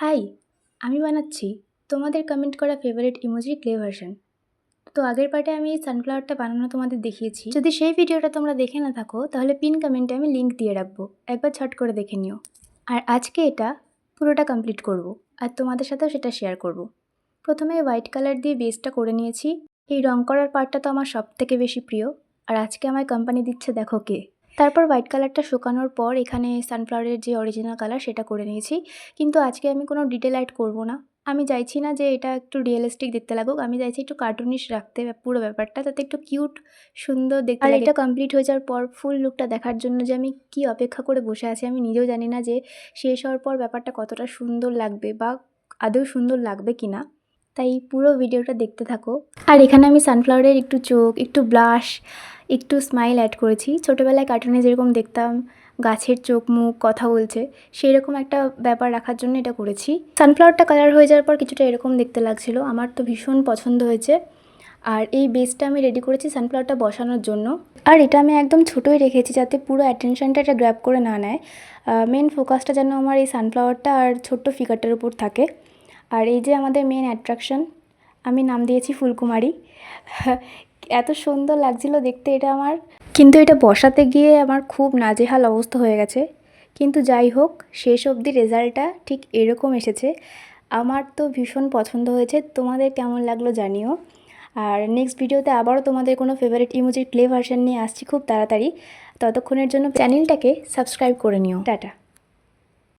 High! আমি বানাচ্ছি তোমাদের কমেন্ট করা ফেভারিট ইমোজি ক্লে ভার্সন। তো আগের পার্টে আমি এই সানফ্লাওয়ারটা বানানো তোমাদের দেখিয়েছি। যদি সেই ভিডিওটা তোমরা দেখে না থাকো তাহলে পিন কমেন্টে আমি লিঙ্ক দিয়ে রাখবো, একবার ঝট করে দেখে নিও। আর আজকে এটা পুরোটা কমপ্লিট করব আর তোমাদের সাথেও সেটা শেয়ার করব। প্রথমে হোয়াইট কালার দিয়ে বেসটা করে নিয়েছি। এই রং করার পার্টটা তো আমার সবথেকে বেশি প্রিয়, আর আজকে আমায় কোম্পানি দিচ্ছে দেখো কে। তারপর হোয়াইট কালারটা শুকানোর পর এখানে সানফ্লাওয়ারের যে অরিজিনাল কালার সেটা করে নিয়েছি, কিন্তু আজকে আমি কোনো ডিটেল অ্যাড করব না। আমি চাইছি না যে এটা একটু রিয়েলিস্টিক দেখতে লাগুক, আমি চাইছি একটু কার্টুনিশ রাখতে পুরো ব্যাপারটা, তাতে একটু কিউট সুন্দর দেখতে লাগে। আর এটা কমপ্লিট হয়ে যাওয়ার পর ফুল লুকটা দেখার জন্য যে আমি কি অপেক্ষা করে বসে আছি আমি নিজেও জানি না যে শেষ হওয়ার পর ব্যাপারটা কতটা সুন্দর লাগবে বা আদৌ সুন্দর লাগবে কি না। তাই পুরো ভিডিওটা দেখতে থাকো। আর এখানে আমি সানফ্লাওয়ারের একটু চোখ, একটু ব্লাশ, একটু স্মাইল অ্যাড করেছি। ছোটোবেলায় কার্টুনে যেরকম দেখতাম গাছের চোখ মুখ কথা বলছে, সেই রকম একটা ব্যাপার রাখার জন্য এটা করেছি। সানফ্লাওয়ারটা কালার হয়ে যাওয়ার পর কিছুটা এরকম দেখতে লাগছিল, আমার তো ভীষণ পছন্দ হয়েছে। আর এই বেসটা আমি রেডি করেছি সানফ্লাওয়ারটা বসানোর জন্য। আর এটা আমি একদম ছোটোই রেখেছি যাতে পুরো অ্যাটেনশনটা এটা গ্র্যাব করে না নেয়। মেন ফোকাসটা যেন আমার এই সানফ্লাওয়ারটা আর ছোট্ট ফিগারটার উপর থাকে। আর এই যে আমাদের মেন অ্যাট্রাকশন, আমি নাম দিয়েছি ফুলকুমারী। এত সুন্দর লাগছিল দেখতে এটা আমার, কিন্তু এটা বসাতে গিয়ে আমার খুব নাজেহাল অবস্থা হয়ে গেছে। কিন্তু যাই হোক, শেষ অবধি রেজাল্টটা ঠিক এরকম এসেছে। আমার তো ভীষণ পছন্দ হয়েছে, তোমাদের কেমন লাগলো জানিও। আর নেক্সট ভিডিওতে আবারও তোমাদের কোনো ফেভারিট ইমোজির ক্লে ভার্সন নিয়ে আসছি খুব তাড়াতাড়ি। ততক্ষণের জন্য চ্যানেলটাকে সাবস্ক্রাইব করে নিও। টাটা।